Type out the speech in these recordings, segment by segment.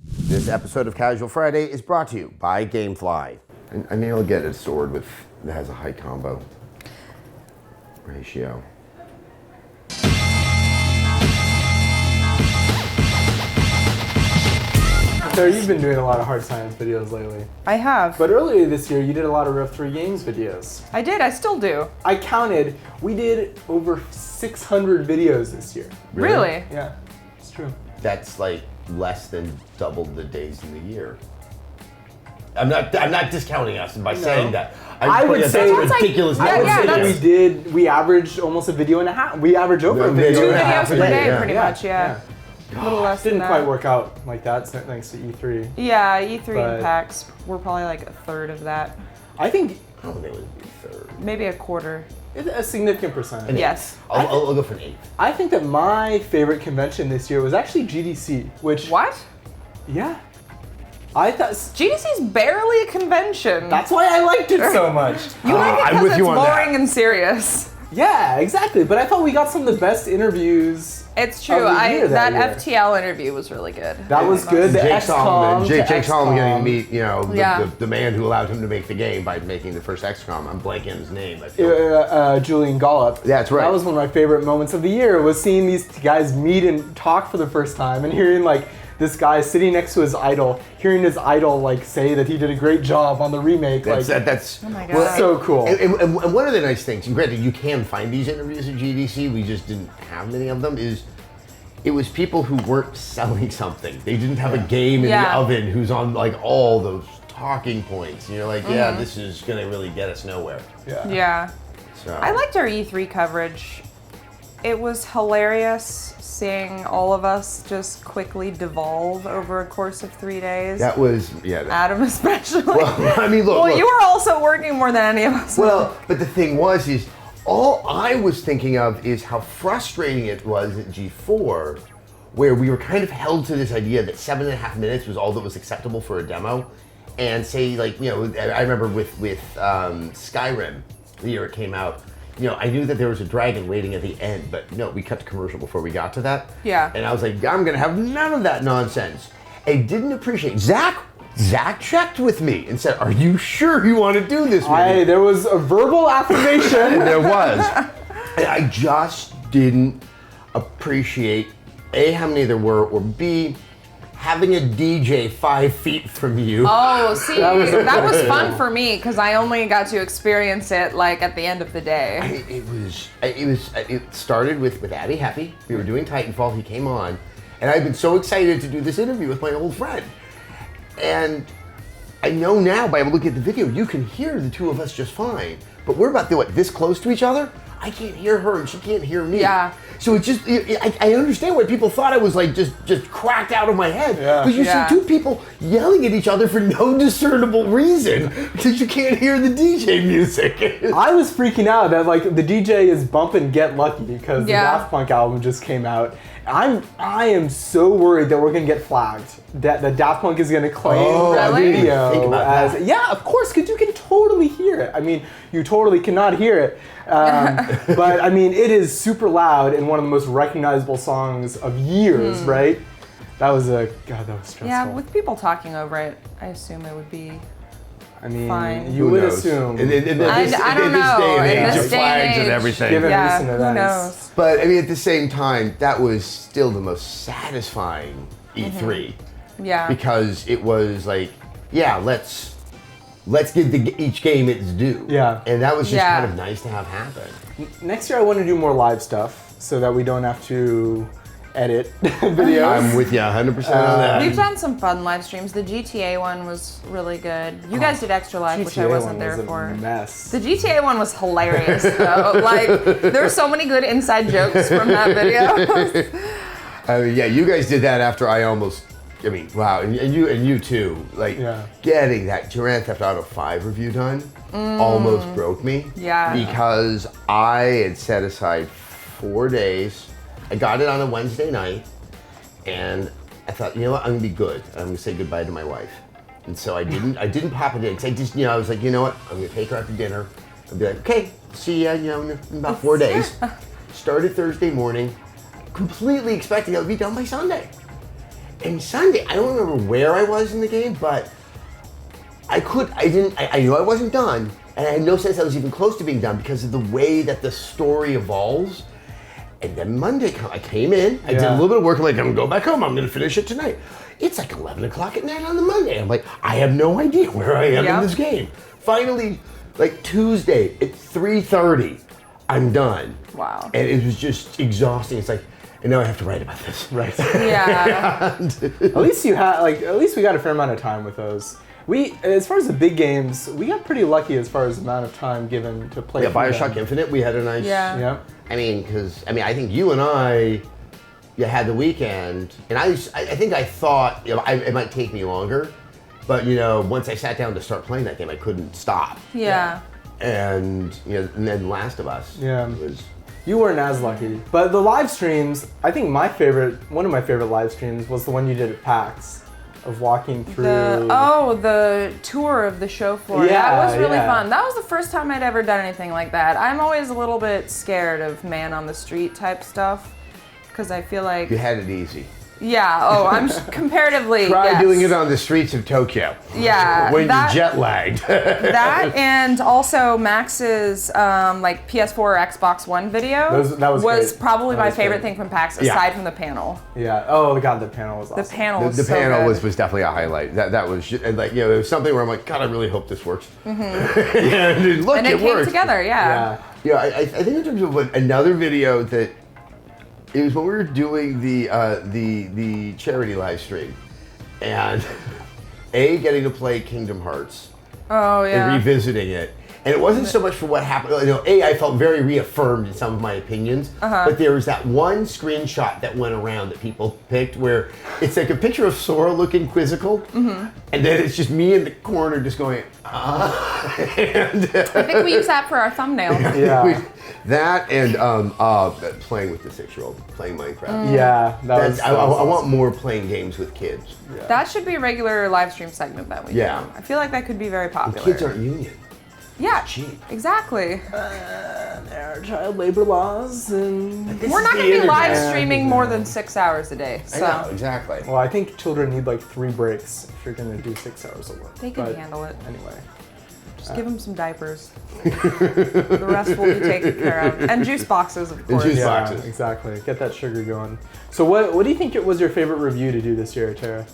This episode of Casual Friday is brought to you by Gamefly. I mean, I'll get a sword that has a high combo ratio. Sarah, you've been doing a lot of hard science videos lately. I have. But earlier this year, you did a lot of Rev 3 Games videos. I did, I still do. I counted, we did over 600 videos this year. Really? Yeah, it's true. That's like less than double the days in the year. I'm not discounting us by saying that. I would say that's ridiculous. I would say we averaged almost a video and a half. We average over a video 2 and a half videos per day, pretty much, yeah. A little less Didn't than quite that. work out like that, thanks to E3. Yeah, E3 But- and PAX were probably like a third of that. I think I don't think it would be a third. Maybe a quarter. it's a significant percentage. Yes. I'll go for an 8. I think that my favorite convention this year was actually GDC, which... What? Yeah. I thought... GDC's barely a convention. That's why I liked it so much. You like it I'm because with it's you on that. boring and serious. Yeah, exactly. But I thought we got some of the best interviews. It's true. Of the year That that FTL interview was really good. That was good. The Jake Solomon, XCOM Jake to Solomon getting to XCOM. meet, the man who allowed him to make the game by making the first XCOM. I'm blanking on his name. I feel. Julian Gollop. That's right. That was one of my favorite moments of the year, was seeing these guys meet and talk for the first time and hearing like this guy sitting next to his idol, hearing his idol like say that he did a great job on the remake. That's Oh my God. well, so cool. And one of the nice things, and granted you can find these interviews at GDC, we just didn't have many of them, is it was people who weren't selling something. They didn't have a game in the oven who's on like all those talking points. And you're like, yeah, this is gonna really get us nowhere. Yeah. So I liked our E3 coverage. It was hilarious seeing all of us just quickly devolve over a course of 3 days. that was Adam especially. Well, I mean, look. Well, you were also working more than any of us. Well, but the thing is all I was thinking of is how frustrating it was at G4, where we were kind of held to this idea that 7.5 minutes was all that was acceptable for a demo. And say, like, you know, I remember with Skyrim, the year it came out, you know, I knew that there was a dragon waiting at the end, but no, we cut the commercial before we got to that. Yeah. And I was like, I'm gonna have none of that nonsense. I didn't appreciate Zach checked with me and said, "Are you sure you want to do this with me?" There was a verbal affirmation. And there was. And I just didn't appreciate A, how many there were, or B, having a DJ 5 feet from you. Oh, see, that was fun for me because I only got to experience it like at the end of the day. It started with Abby Happy. We were doing Titanfall. He came on, and I've been so excited to do this interview with my old friend. And I know now by looking at the video, you can hear the two of us just fine. But we're about this close to each other. I can't hear her and she can't hear me. Yeah. So it's just, I understand why people thought I was like just cracked out of my head. Yeah. Because you Yeah. see two people yelling at each other for no discernible reason because you can't hear the DJ music. I was freaking out that like the DJ is bumping Get Lucky because the Daft Punk album just came out. I am so worried that we're gonna get flagged. That the Daft Punk is gonna claim that really? video Think about as that. yeah, of course, because you can totally hear it. I mean, you totally cannot hear it, but I mean, it is super loud and one of the most recognizable songs of years, right? That was stressful. Yeah, with people talking over it, I assume it would be. I mean, fine. you Who would knows? assume. I don't know. Day and In age this of day flags and and age, everything. Given Yeah, recent who events. knows? But I mean, at the same time, that was still the most satisfying E3 Yeah. because it was like, yeah, let's give each game its due. Yeah. And that was just Yeah. kind of nice to have happen. Next year, I want to do more live stuff so that we don't have to edit videos. I'm with you 100% on that. We've done some fun live streams. The GTA one was really good. You guys did Extra Live, which I GTA wasn't one there was a for. mess. The GTA one was hilarious though. Like, there's so many good inside jokes from that video. I mean, yeah, you guys did that after I almost. I mean, wow, and you too. Like getting that Grand Theft Auto 5 review done almost broke me. Yeah. Because I had set aside 4 days. I got it on a Wednesday night, and I thought, you know what, I'm gonna be good. I'm gonna say goodbye to my wife. And so I didn't pop it in. Cause I was like, you know what, I'm gonna take her out to dinner. I'd be like, okay, see ya, in about 4 days. Started Thursday morning, completely expecting I would be done by Sunday. And Sunday, I don't remember where I was in the game, but I knew I wasn't done, and I had no sense I was even close to being done because of the way that the story evolves. And then Monday, I came in, I did a little bit of work, I'm like, I'm gonna go back home, I'm gonna finish it tonight. It's like 11 o'clock at night on the Monday. I'm like, I have no idea where I am in this game. Finally, like Tuesday at 3:30, I'm done. Wow. And it was just exhausting. It's like, and now I have to write about this. Right. Yeah. At least we got a fair amount of time with those. As far as the big games, we got pretty lucky as far as the amount of time given to play. Yeah, Bioshock Infinite, we had a nice. Yeah. I mean, I think you and I, had the weekend, and I think I thought it might take me longer, but once I sat down to start playing that game, I couldn't stop. Yeah. And and then Last of Us. Yeah. Was. You weren't as lucky, but the live streams. I think one of my favorite live streams was the one you did at PAX. Of walking through. The tour of the show floor. Yeah, that was really yeah. fun. That was the first time I'd ever done anything like that. I'm always a little bit scared of man on the street type stuff because I feel like. You had it easy. Yeah. Oh, I'm comparatively. Try doing it on the streets of Tokyo. Yeah. When you're jet lagged. That and also Max's PS4 or Xbox One video that was great. probably That my was favorite great. thing from PAX aside from the panel. Yeah. Oh God, the panel was awesome. The panel was The so panel good. was definitely a highlight. That was it was something where I'm like, God, I really hope this works. And look, and it came worked. together. Yeah. Yeah, I think in terms of another video that it was when we were doing the charity live stream, and getting to play Kingdom Hearts Oh yeah. and revisiting it. And it wasn't so much for what happened. I felt very reaffirmed in some of my opinions. But there was that one screenshot that went around that people picked where it's like a picture of Sora looking quizzical, and then it's just me in the corner just going, and I think we use that for our thumbnail. Yeah. that and playing with the 6-year-old, playing Minecraft. Yeah. That was I awesome. want more playing games with kids. Yeah. That should be a regular live stream segment that we do. I feel like that could be very popular. Kids aren't union. Yeah, cheap. Exactly. There are child labor laws, and We're not going to be live streaming more than 6 hours a day. So. I know, exactly. well, I think children need like 3 breaks if you're going to do 6 hours of work. They can But handle it. Anyway. Just give them some diapers. The rest will be taken care of. And juice boxes, of course. juice Yeah, boxes. exactly. Get that sugar going. So what do you think was your favorite review to do this year, Tara?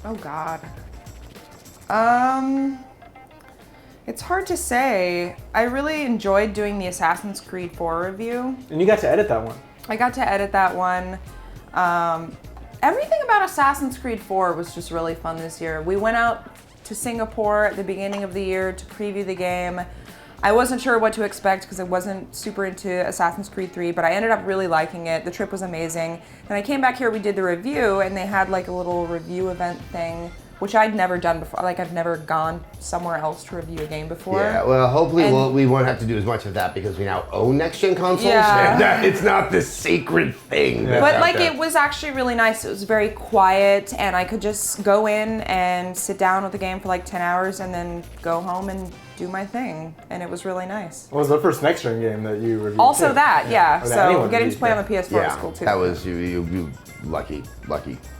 Oh, God. It's hard to say. I really enjoyed doing the Assassin's Creed 4 review. And you got to edit that one. I got to edit that one. Everything about Assassin's Creed 4 was just really fun this year. We went out to Singapore at the beginning of the year to preview the game. I wasn't sure what to expect because I wasn't super into Assassin's Creed 3, but I ended up really liking it. The trip was amazing. Then I came back here, we did the review, and they had like a little review event thing, which I'd never done before. Like I've never gone somewhere else to review a game before. Yeah, well, hopefully we won't have to do as much of that because we now own next-gen consoles. Yeah. And it's not this sacred thing. Yeah. But like it was actually really nice. It was very quiet and I could just go in and sit down with the game for like 10 hours and then go home and do my thing. And it was really nice. What was the first next-gen game that you reviewed? Also too? that, yeah. Or that So anyone getting to reviewed, play yeah. on the PS4 was cool too. That was you lucky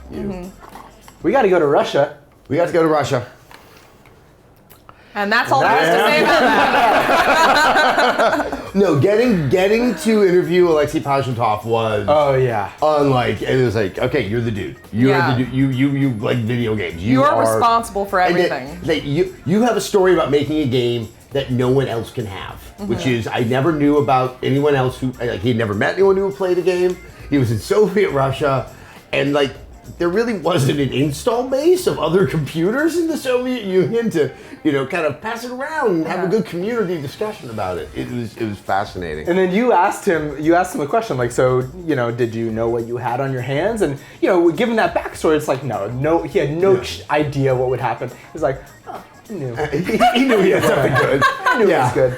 you. We got to go to Russia. We got to go to Russia. And that's all there is to say about that. No, getting to interview Alexei Pajitnov was Oh yeah. unlike. It was like, okay, you're the dude. You're Yeah. the dude. You like video games. You're are responsible for and everything. that you have a story about making a game that no one else can have, which is I never knew about anyone else who he had never met anyone who played a game. He was in Soviet Russia, and like there really wasn't an install base of other computers in the Soviet Union to kind of pass it around and have a good community discussion about it. It was fascinating. And then you asked him a question like, so, did you know what you had on your hands? And, given that backstory, it's like, no, he had no idea what would happen. He's like, oh, I knew. he knew he had something good. I knew it was good.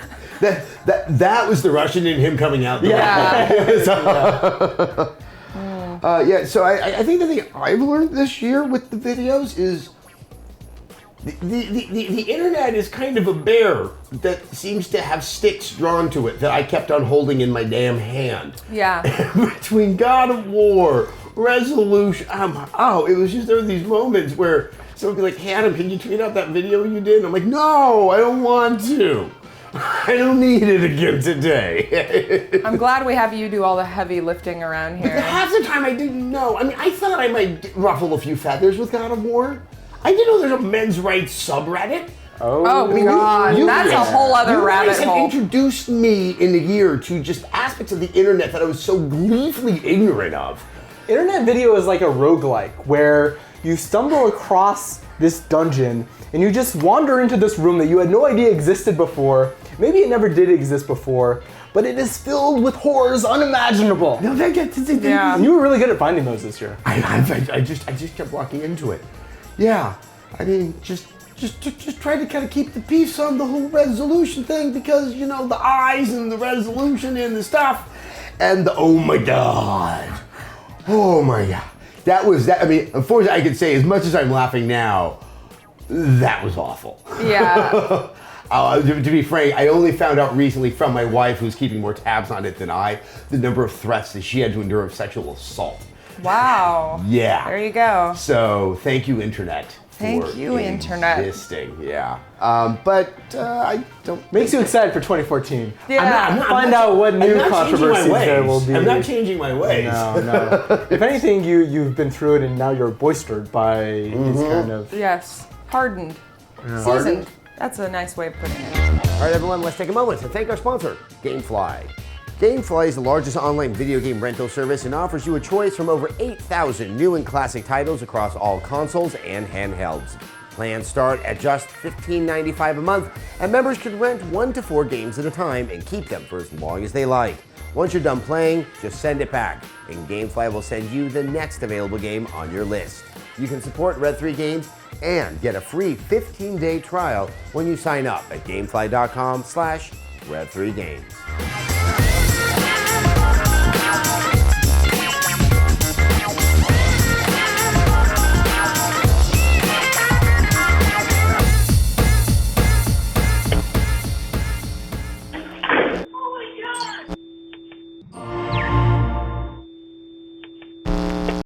That was the Russian in him coming out. Yeah. So I think the thing I've learned this year with the videos is the internet is kind of a bear that seems to have sticks drawn to it that I kept on holding in my damn hand. Yeah. Between God of War, resolution. It was just, there were these moments where someone would be like, hey Adam, can you tweet out that video you did? And I'm like, no, I don't want to. I don't need it again today. I'm glad we have you do all the heavy lifting around here. But half the time I didn't know. I mean, I thought I might ruffle a few feathers with God of War. I didn't know there's a men's rights subreddit. Oh God, that's a whole other rabbit You guys have hole. introduced me in a year to just aspects of the internet that I was so gleefully ignorant of. Internet video is like a roguelike where you stumble across this dungeon and you just wander into this room that you had no idea existed before. Maybe it never did exist before, but it is filled with horrors unimagiable. No, Yeah. And you were really good at finding those this year. I just kept walking into it. Yeah, I mean, just try to kind of keep the peace on the whole resolution thing because, you know, the eyes and the resolution and the stuff and the, oh my God. That was that. I mean, unfortunately, I could say as much as I'm laughing now, that was awful. Yeah. To be frank, I only found out recently from my wife, who's keeping more tabs on it than I, the number of threats that she had to endure of sexual assault. Wow. Yeah. There you go. So thank you, Internet. Thank you, Internet. Existing, yeah. But I don't. Makes you excited for 2014. Yeah. I'm not- Find out what new controversies there will be. I'm not changing my ways. No. If anything, you've been through it and now you're boistered by these kind of. Yes. Hardened. Seasoned. Hardened. That's a nice way of putting it. All right, everyone, let's take a moment to thank our sponsor, GameFly. GameFly is the largest online video game rental service and offers you a choice from over 8,000 new and classic titles across all consoles and handhelds. Plans start at just $15.95 a month, and members can rent 1 to 4 games at a time and keep them for as long as they like. Once you're done playing, just send it back, and GameFly will send you the next available game on your list. You can support Red 3 Games and get a free 15-day trial when you sign up at gamefly.com/Red3Games.